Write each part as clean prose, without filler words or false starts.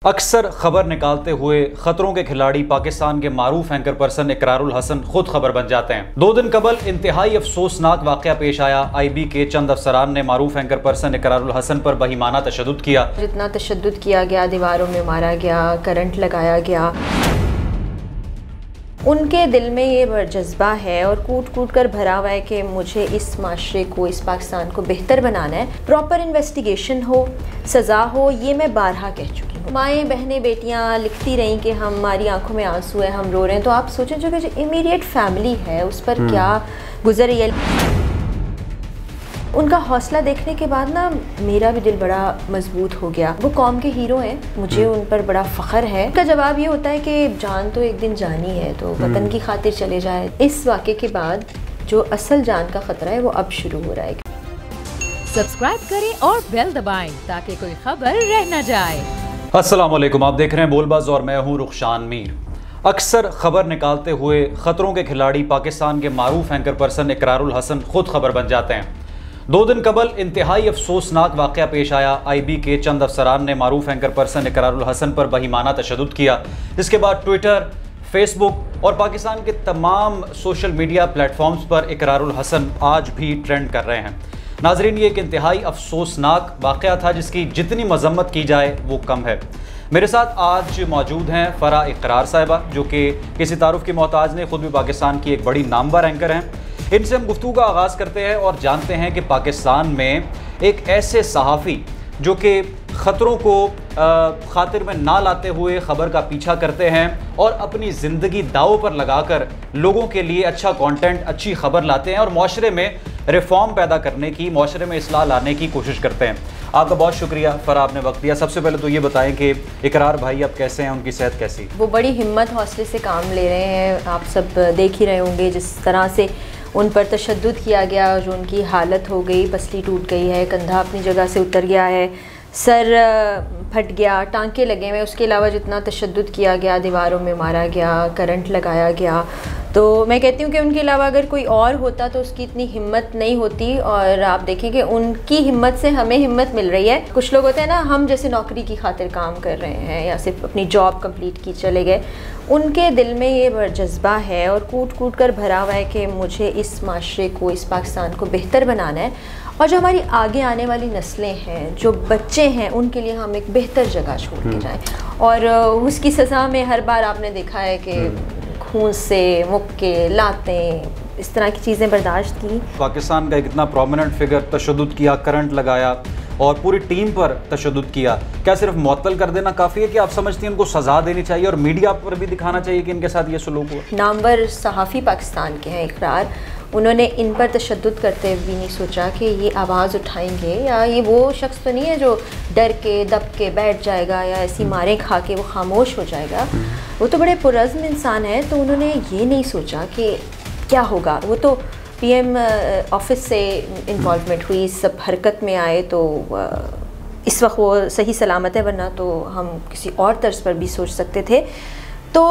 अक्सर खबर निकालते हुए खतरों के खिलाड़ी पाकिस्तान के मारूफ एंकर पर्सन इकरारुल हसन खुद खबर बन जाते हैं। 2 दिन कबल इंतहाई अफसोसनाक वाकया पेश आया। IB के चंद अफसरान ने मारूफ एंकर पर्सन इकरारुल हसन पर बहिमाना तशद्दुद किया। जितना तशद्दुद किया गया, दीवारों में मारा गया, करंट लगाया गया, उनके दिल में ये जज्बा है और कूट कूट कर भरा हुआ है कि मुझे इस माशरे को, इस पाकिस्तान को बेहतर बनाना है। प्रॉपर इन्वेस्टिगेशन हो, सज़ा हो, ये मैं बारहा कह चुकी हूँ। माएँ बहनें बेटियाँ लिखती रहीं कि हमारी आंखों में आंसू है, हम रो रहे हैं। तो आप सोचें जो कि इमीडिएट फैमिली है उस पर क्या गुजर रही है। उनका हौसला देखने के बाद ना मेरा भी दिल बड़ा मजबूत हो गया। वो कौम के हीरो हैं, मुझे उन पर बड़ा फ़ख्र है। उनका जवाब ये होता है कि जान तो एक दिन जानी है, तो वतन की खातिर चले जाए। इस वाक़े के बाद जो असल जान का ख़तरा है वो अब शुरू हो रहा है। सब्सक्राइब करें और बेल दबाएं ताकि कोई खबर रह न जाए। अस्सलाम वालेकुम, आप देख रहे हैं बोलबाज़ और मैं हूँ रुखशान मीर। अक्सर खबर निकालते हुए खतरों के खिलाड़ी पाकिस्तान के मारूफ एंकर पर्सन इकरारुल हसन खुद खबर बन जाते हैं। 2 दिन कबल इंतहाई अफसोसनाक वाकया पेश आया। IB के चंद अफसरान ने मारूफ एंकर पर्सन इकरारुल हसन पर बहिमाना तशद्दुद किया। इसके बाद ट्विटर, फेसबुक और पाकिस्तान के तमाम सोशल मीडिया प्लेटफॉर्म्स पर इकरारुल हसन आज भी ट्रेंड कर रहे हैं। नाजरीन, ये एक इंतहाई अफसोसनाक वाकया था जिसकी जितनी मजम्मत की जाए वो कम है। मेरे साथ आज मौजूद हैं फ़रा इकरार साहिबा, जो कि किसी तारुफ की मोहताज ने, खुद भी पाकिस्तान की एक बड़ी नामवर एंकर हैं। इनसे हम गुफ्तगू का आगाज़ करते हैं और जानते हैं कि पाकिस्तान में एक ऐसे सहाफ़ी जो कि ख़तरों को खातिर में ना लाते हुए ख़बर का पीछा करते हैं और अपनी ज़िंदगी दाव पर लगाकर लोगों के लिए अच्छा कंटेंट, अच्छी ख़बर लाते हैं और माशरे में रिफॉर्म पैदा करने की, माशरे में इस्लाह लाने की कोशिश करते हैं। आपका बहुत शुक्रिया फ़रा, आपने वक्त दिया। सबसे पहले तो ये बताएं कि इकरार भाई अब कैसे हैं, उनकी सेहत कैसी? वो बड़ी हिम्मत हौसले से काम ले रहे हैं। आप सब देख ही रहे होंगे जिस तरह से उन पर तशद्दुद किया गया, जो उनकी हालत हो गई, पसली टूट गई है, कंधा अपनी जगह से उतर गया है, सर फट गया, टांके लगे हुए। उसके अलावा जितना तशद्दुद किया गया, दीवारों में मारा गया, करंट लगाया गया, तो मैं कहती हूँ कि उनके अलावा अगर कोई और होता तो उसकी इतनी हिम्मत नहीं होती। और आप देखें कि उनकी हिम्मत से हमें हिम्मत मिल रही है। कुछ लोग होते हैं ना, हम जैसे नौकरी की खातिर काम कर रहे हैं या सिर्फ अपनी जॉब कंप्लीट की चले गए, उनके दिल में ये जज्बा है और कूट कूट कर भरा हुआ है कि मुझे इस माशरे को, इस पाकिस्तान को बेहतर बनाना है और जो हमारी आगे आने वाली नस्लें हैं, जो बच्चे हैं, उनके लिए हम एक बेहतर जगह छोड़ के जाएँ। और उसकी सज़ा में हर बार आपने देखा है कि खून से, मुक्के, लातें, इस तरह की चीज़ें बर्दाश्त की। पाकिस्तान का एक इतना प्रोमिनेंट फिगर तशद्दुद किया, करंट लगाया और पूरी टीम पर तशद्दुद किया, क्या सिर्फ मुअत्तल कर देना काफ़ी है कि आप समझती हैं उनको सज़ा देनी चाहिए और मीडिया पर भी दिखाना चाहिए कि इनके साथ ये सलूक हुआ? नामवर सहाफ़ी पाकिस्तान के हैं इकरार, उन्होंने इन पर तशद्दुद करते हुए भी नहीं सोचा कि ये आवाज़ उठाएंगे, या ये वो शख्स तो नहीं है जो डर के दब के बैठ जाएगा या ऐसी मारें खा के वो खामोश हो जाएगा। वो तो बड़े पुरज़्म इंसान है, तो उन्होंने ये नहीं सोचा कि क्या होगा। वो तो PM ऑफिस से इन्वॉल्वमेंट हुई, सब हरकत में आए, तो इस वक्त वो सही सलामत है, वरना तो हम किसी और तर्ज पर भी सोच सकते थे। तो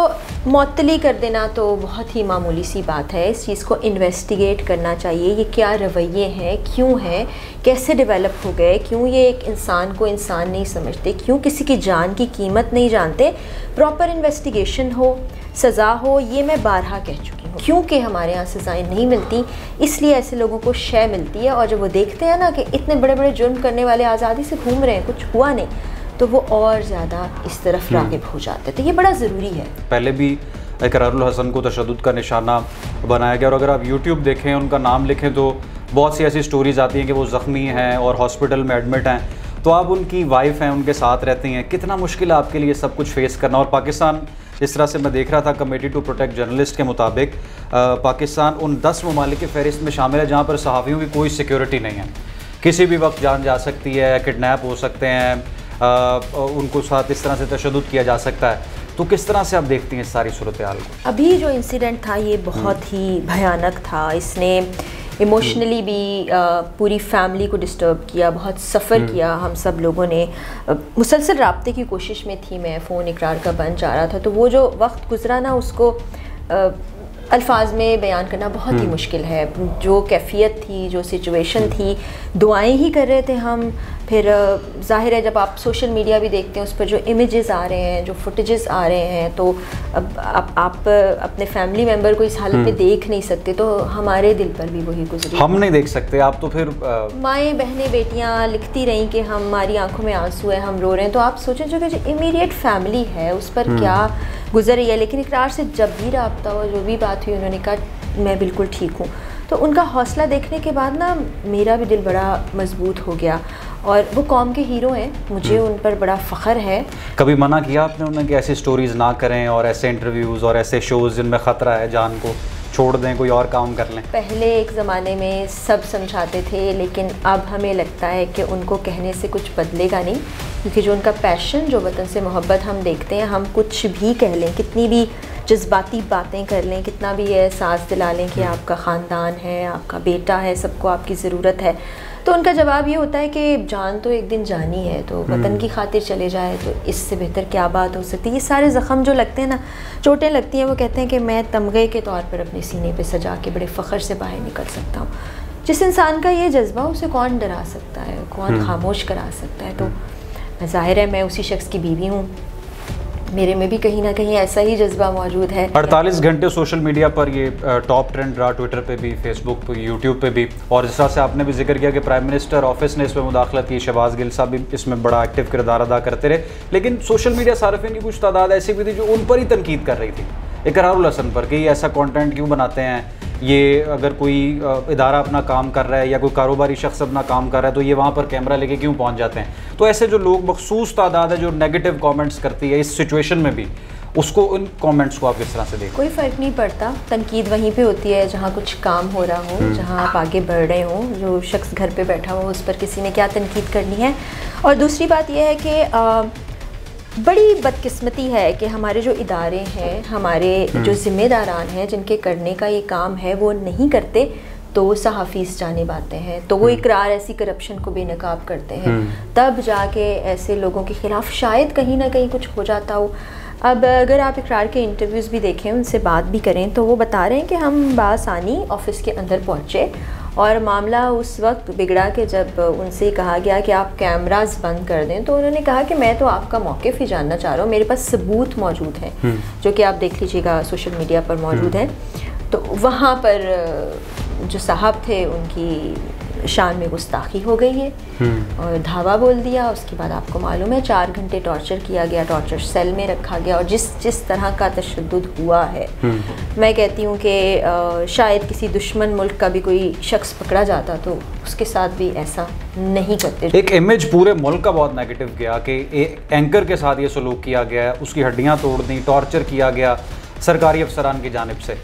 मुअत्तली कर देना तो बहुत ही मामूली सी बात है। इस चीज़ को इन्वेस्टिगेट करना चाहिए, ये क्या रवैये हैं, क्यों हैं, कैसे डेवलप हो गए, क्यों ये एक इंसान को इंसान नहीं समझते, क्यों किसी की जान की कीमत नहीं जानते। प्रॉपर इन्वेस्टिगेशन हो, सज़ा हो, ये मैं बारहा कह चुकी हूँ। क्योंकि हमारे यहाँ सज़ाएँ नहीं मिलती, इसलिए ऐसे लोगों को शय मिलती है। और जब वो देखते हैं ना कि इतने बड़े बड़े जुर्म करने वाले आज़ादी से घूम रहे हैं, कुछ हुआ नहीं, तो वो और ज़्यादा इस तरफ राग़िब हो जाते। तो ये बड़ा ज़रूरी है। पहले भी इकरारुल हसन को तशद्दुद का निशाना बनाया गया और अगर आप YouTube देखें, उनका नाम लिखें तो बहुत सी ऐसी स्टोरीज़ आती हैं कि वो ज़ख्मी हैं और हॉस्पिटल में एडमिट हैं। तो आप उनकी वाइफ हैं, उनके साथ रहती हैं, कितना मुश्किल है आपके लिए सब कुछ फेस करना। और पाकिस्तान, जिस तरह से मैं देख रहा था कमेटी टू प्रोटेक्ट जर्नलिस्ट के मुताबिक, पाकिस्तान उन 10 ममालिक की फहरिस्त में शामिल है जहाँ पर सहाफ़ियों की कोई सिक्योरिटी नहीं है। किसी भी वक्त जान जा सकती है, किडनैप हो सकते हैं, उनको साथ इस तरह से तशद्दुद किया जा सकता है। तो किस तरह से आप देखती हैं इस सारी सूरत हाल को? अभी जो इंसिडेंट था ये बहुत ही भयानक था। इसने इमोशनली भी पूरी फैमिली को डिस्टर्ब किया, बहुत सफ़र किया। हम सब लोगों ने मुसलसल राब्ते की कोशिश में थी। मैं फ़ोन इकरार का बंद जा रहा था, तो वो जो वक्त गुजरा ना, उसको अल्फाज में बयान करना बहुत ही मुश्किल है। जो कैफियत थी, जो सिचुएशन थी, दुआएं ही कर रहे थे हम। फिर ज़ाहिर है जब आप सोशल मीडिया भी देखते हैं उस पर जो इमेजेस आ रहे हैं, जो फुटेजेस आ रहे हैं, तो अब आप अपने फैमिली मेम्बर को इस हालत में देख नहीं सकते, तो हमारे दिल पर भी वही गुजरी। हम नहीं देख सकते, आप तो फिर माएँ बहनें बेटियाँ लिखती रहीं कि हमारी आंखों में आंसू है, हम रो रहे हैं। तो आप सोचें जो कि जो इमीडिएट फैमिली है उस पर क्या गुजर रही है। लेकिन इकरार से जब भी रब्ता हुआ, जो भी बात हुई, उन्होंने कहा मैं बिल्कुल ठीक हूँ। तो उनका हौसला देखने के बाद ना मेरा भी दिल बड़ा मजबूत हो गया। और वो कौम के हीरो हैं, मुझे उन पर बड़ा फ़ख्र है। कभी मना किया आपने उन्हें कि ऐसी स्टोरीज़ ना करें और ऐसे इंटरव्यूज़ और ऐसे शोज़ जिनमें ख़तरा है जान को, छोड़ दें, कोई और काम कर लें? पहले एक ज़माने में सब समझाते थे, लेकिन अब हमें लगता है कि उनको कहने से कुछ बदलेगा नहीं, क्योंकि जो उनका पैशन, जो वतन से मोहब्बत हम देखते हैं, हम कुछ भी कह लें, कितनी भी जज्बाती बातें कर लें, कितना भी ये एहसास दिला लें कि आपका ख़ानदान है, आपका बेटा है, सबको आपकी ज़रूरत है, तो उनका जवाब ये होता है कि जान तो एक दिन जानी है, तो वतन की खातिर चले जाए तो इससे बेहतर क्या बात हो सकती है। ये सारे ज़ख़म जो लगते हैं ना, चोटें लगती हैं, वो कहते हैं कि मैं तमगे के तौर पर अपने सीने पे सजा के बड़े फ़ख्र से बाहर निकल सकता हूँ। जिस इंसान का ये जज्बा, उसे कौन डरा सकता है, कौन खामोश करा सकता है। तो ज़ाहिर है मैं उसी शख्स की बीवी हूँ, मेरे में भी कहीं ना कहीं ऐसा ही जज्बा मौजूद है। 48 घंटे सोशल मीडिया पर ये टॉप ट्रेंड रहा, ट्विटर पे भी, फेसबुक पे, यूट्यूब पे भी। और जिस तरह से आपने भी जिक्र किया कि प्राइम मिनिस्टर ऑफिस ने इसमें मुदाखलत की, शहबाज गिल साहब भी इसमें बड़ा एक्टिव किरदार अदा करते रहे, लेकिन सोशल मीडिया सार्फिन की कुछ तादाद ऐसी भी थी जो उन पर ही तनकीद कर रही थी, इकरारुल हसन पर, कि ऐसा कंटेंट क्यों बनाते हैं, ये अगर कोई इदारा अपना काम कर रहा है या कोई कारोबारी शख्स अपना काम कर रहा है तो ये वहाँ पर कैमरा लेके क्यों पहुँच जाते हैं। तो ऐसे जो लोग, मखसूस तादाद है जो नेगेटिव कमेंट्स करती है इस सिचुएशन में भी, उसको, उन कमेंट्स को आप किस तरह से देखते? कोई फ़र्क नहीं पड़ता, तनकीद वहीं पे होती है जहाँ कुछ काम हो रहा हो, जहाँ आप आगे बढ़ रहे हो। जो शख्स घर पे बैठा हो उस पर किसी ने क्या तनकीद करनी है। और दूसरी बात यह है कि बड़ी बदकिस्मती है कि हमारे जो इदारे हैं, हमारे जो ज़िम्मेदारान हैं, जिनके करने का ये काम है, वो नहीं करते, तो सहाफ़ीज़ जानिब आते हैं, तो वो इकरार ऐसी करप्शन को बेनकाब करते हैं, तब जाके ऐसे लोगों के ख़िलाफ़ शायद कहीं ना कहीं कुछ हो जाता हो। अब अगर आप इकरार के इंटरव्यूज़ भी देखें, उनसे बात भी करें, तो वो बता रहे हैं कि हम बासानी ऑफ़िस के अंदर पहुँचे और मामला उस वक्त बिगड़ा कि जब उनसे कहा गया कि आप कैमरास बंद कर दें, तो उन्होंने कहा कि मैं तो आपका मौक़िफ़ ही जानना चाह रहा हूँ, मेरे पास सबूत मौजूद हैं, जो कि आप देख लीजिएगा सोशल मीडिया पर मौजूद हैं। तो वहाँ पर जो साहब थे उनकी शान में गुस्ताखी हो गई है और धावा बोल दिया। उसके बाद आपको मालूम है 4 घंटे टॉर्चर किया गया, टॉर्चर सेल में रखा गया, और जिस तरह का तशद्दुद हुआ है, मैं कहती हूँ कि शायद किसी दुश्मन मुल्क का भी कोई शख्स पकड़ा जाता तो उसके साथ भी ऐसा नहीं करते। एक इमेज पूरे मुल्क का बहुत नेगेटिव गया कि एंकर के साथ ये सलूक किया गया, उसकी हड्डियाँ तोड़ दी, टॉर्चर किया गया सरकारी अफसरान की जानिब से।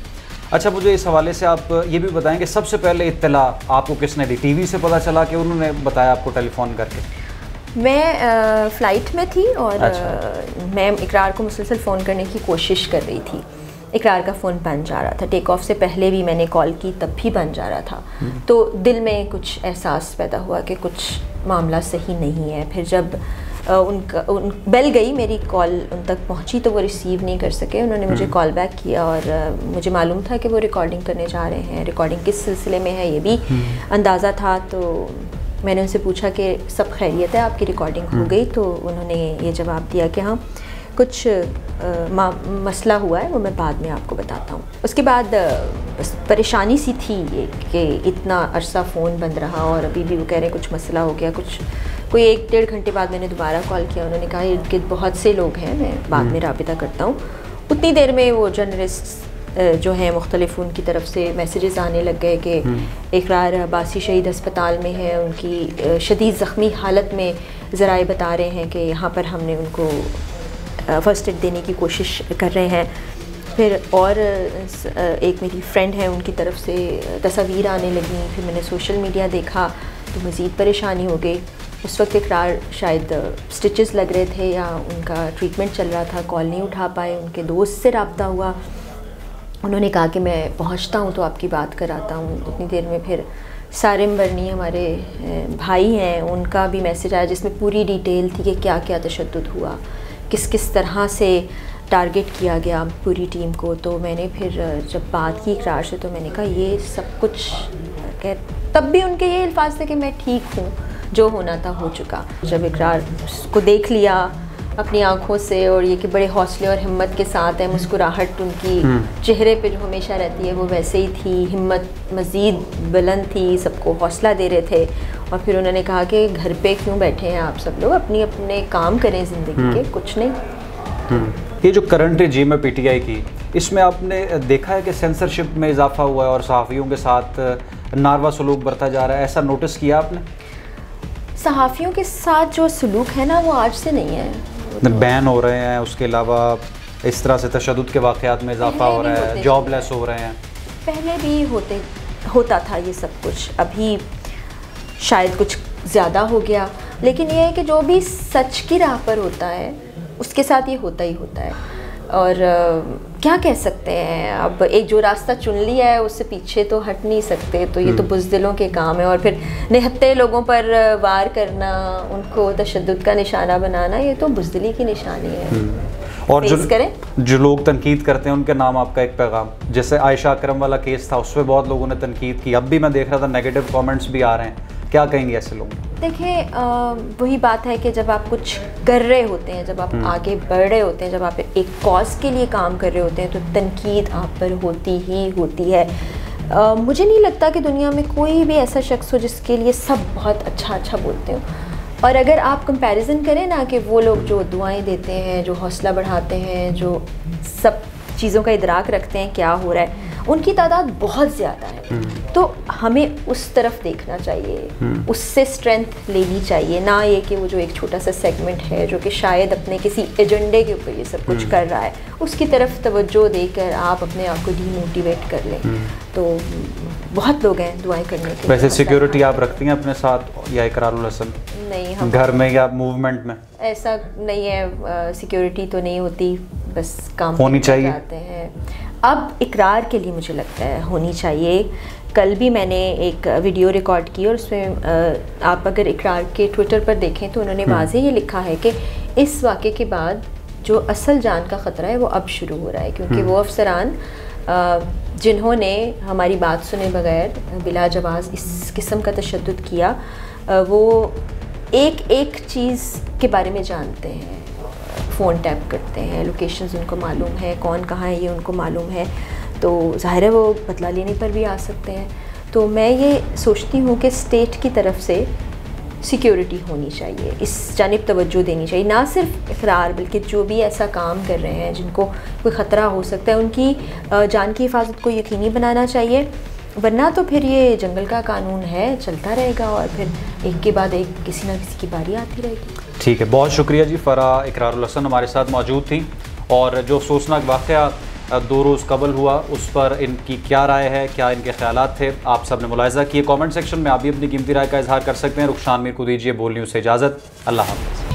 अच्छा, मुझे इस हवाले से आप ये भी बताएं कि सबसे पहले इत्तला आपको किसने दी? टीवी से पता चला कि उन्होंने बताया आपको टेलीफोन करके? मैं फ़्लाइट में थी और मैं इकरार को मुसलसल फ़ोन करने की कोशिश कर रही थी। इकरार का फ़ोन बंद जा रहा था, टेक ऑफ से पहले भी मैंने कॉल की तब भी बंद जा रहा था। तो दिल में कुछ एहसास पैदा हुआ कि कुछ मामला सही नहीं है। फिर जब बेल गई, मेरी कॉल उन तक पहुंची, तो वो रिसीव नहीं कर सके। उन्होंने मुझे कॉल बैक किया और मुझे मालूम था कि वो रिकॉर्डिंग करने जा रहे हैं। रिकॉर्डिंग किस सिलसिले में है ये भी अंदाज़ा था। तो मैंने उनसे पूछा कि सब खैरियत है, आपकी रिकॉर्डिंग हो गई? तो उन्होंने ये जवाब दिया कि हाँ कुछ मसला हुआ है, वो मैं बाद में आपको बताता हूँ। उसके बाद परेशानी सी थी ये कि इतना अरसा फ़ोन बंद रहा और अभी भी वो कह रहे हैं कुछ मसला हो गया। कोई 1-1.5 घंटे बाद मैंने दोबारा कॉल किया, उन्होंने कहा इर्द गिर्द बहुत से लोग हैं, मैं बाद में राबिता करता हूँ। उतनी देर में वो जर्नलिस्ट जो हैं मुख्तलिफ, उनकी तरफ से मैसेजेस आने लग गए कि इकरार अब्बासी शहीद अस्पताल में है, उनकी शदीद ज़ख्मी हालत में ज़राए बता रहे हैं कि यहाँ पर हमने उनको फ़र्स्ट एड देने की कोशिश कर रहे हैं। फिर और एक मेरी फ्रेंड है, उनकी तरफ से तस्वीर आने लगी। फिर मैंने सोशल मीडिया देखा तो मज़ीद परेशानी हो गई। उस वक्त इकरार शायद स्टिचेस लग रहे थे या उनका ट्रीटमेंट चल रहा था, कॉल नहीं उठा पाए। उनके दोस्त से रब्ता हुआ, उन्होंने कहा कि मैं पहुंचता हूं तो आपकी बात कराता हूं। उतनी देर में फिर सारिम बरनी हमारे भाई हैं, उनका भी मैसेज आया जिसमें पूरी डिटेल थी कि क्या क्या तशद्दुद हुआ, किस किस तरह से टारगेट किया गया पूरी टीम को। तो मैंने फिर जब बात की इकरार से तो मैंने कहा ये सब कुछ तब भी उनके ये अल्फाज थे कि मैं ठीक हूँ, जो होना था हो चुका। जब इकरार को देख लिया अपनी आंखों से और ये कि बड़े हौसले और हिम्मत के साथ है, मुस्कुराहट उनकी चेहरे पे जो हमेशा रहती है वो वैसे ही थी, हिम्मत मज़ीद बुलंद थी, सबको हौसला दे रहे थे। और फिर उन्होंने कहा कि घर पे क्यों बैठे हैं आप सब लोग, अपनी अपने काम करें ज़िंदगी के, कुछ नहीं। ये जो करंट regime है PTI की, इसमें आपने देखा है कि सेंसरशिप में इजाफा हुआ है और सहाफ़ियों के साथ नारवा सलूक बरता जा रहा है, ऐसा नोटिस किया आपने? सहाफ़ियों के साथ जो सलूक है ना वो आज से नहीं है, बैन हो रहे हैं, उसके अलावा इस तरह से तशद्दुद के वाक़यात में इजाफा हो रहा है, जॉबलेस हो रहे हैं। पहले भी होता था ये सब कुछ, अभी शायद कुछ ज़्यादा हो गया। लेकिन ये है कि जो भी सच की राह पर होता है उसके साथ ये होता ही होता है। और क्या कह सकते हैं, अब एक जो रास्ता चुन लिया है उससे पीछे तो हट नहीं सकते। तो ये तो बुज़दिलों के काम है। और फिर निहत्ते लोगों पर वार करना, उनको तशद्दुद का निशाना बनाना, ये तो बुज़दिली की निशानी है। और जो लोग तनकीद करते हैं उनके नाम आपका एक पैगाम, जैसे आयशा अकरम वाला केस था उस पर बहुत लोगों ने तनकीद की, अब भी मैं देख रहा था नेगेटिव कमेंट्स भी आ रहे हैं, क्या कहेंगे ऐसे लोग? देखिए वही बात है कि जब आप कुछ कर रहे होते हैं, जब आप आगे बढ़ रहे होते हैं, जब आप एक कॉज के लिए काम कर रहे होते हैं तो तनकीद आप पर होती ही होती है। मुझे नहीं लगता कि दुनिया में कोई भी ऐसा शख्स हो जिसके लिए सब बहुत अच्छा बोलते हो। और अगर आप कंपैरिजन करें ना कि वो लोग जो दुआएं देते हैं, जो हौसला बढ़ाते हैं, जो सब चीज़ों का इदराक रखते हैं क्या हो रहा है, उनकी तादाद बहुत ज़्यादा है। तो हमें उस तरफ देखना चाहिए, उससे स्ट्रेंथ लेनी चाहिए, ना ये कि वो जो एक छोटा सा सेगमेंट है जो कि शायद अपने किसी एजेंडे के ऊपर ये सब कुछ कर रहा है, उसकी तरफ तवज्जो देकर आप अपने आप को डीमोटिवेट कर लें। तो बहुत लोग हैं दुआएं करने के। वैसे सिक्योरिटी आप रखती हैं अपने साथ या इकरारुल हसन? नहीं, हम घर में या मूवमेंट में ऐसा नहीं है, सिक्योरिटी तो नहीं होती, बस काम होनी चाहिए जाते हैं। अब इकरार के लिए मुझे लगता है होनी चाहिए। कल भी मैंने एक वीडियो रिकॉर्ड की और उसमें आप अगर इकरार के ट्विटर पर देखें तो उन्होंने वाज़ेह ये लिखा है कि इस वाक़े के बाद जो असल जान का ख़तरा है वो अब शुरू हो रहा है, क्योंकि वो अफसरान जिन्होंने हमारी बात सुने बगैर बिला जवाज़ इस किस्म का तशद्दुद किया, वो एक चीज़ के बारे में जानते हैं, फ़ोन टैप करते हैं, लोकेशंस उनको मालूम है, कौन कहाँ है ये उनको मालूम है। तो ज़ाहिर है वो बदला लेने पर भी आ सकते हैं। तो मैं ये सोचती हूँ कि स्टेट की तरफ से सिक्योरिटी होनी चाहिए, इस जानिब तवज्जो देनी चाहिए, ना सिर्फ इकरार बल्कि जो भी ऐसा काम कर रहे हैं जिनको कोई ख़तरा हो सकता है उनकी जान की हिफाजत को यकीनी बनाना चाहिए। वरना तो फिर ये जंगल का कानून है, चलता रहेगा और फिर एक के बाद एक किसी ना किसी की बारी आती रहेगी। ठीक है, बहुत शुक्रिया जी। फ़रा इकरारुल हसन हमारे साथ मौजूद थी और जो अफसोसनाक वाक़या 2 रोज़ कबल हुआ उस पर इनकी क्या राय है, क्या इनके ख्यालात थे, आप सब ने मुलाहिज़ा किए। कमेंट सेक्शन में आप भी अपनी कीमती राय का इजहार कर सकते हैं। रुखसान मीर को दीजिए बोल न्यूज़ से इजाज़त। अल्लाह हाफ़िज़।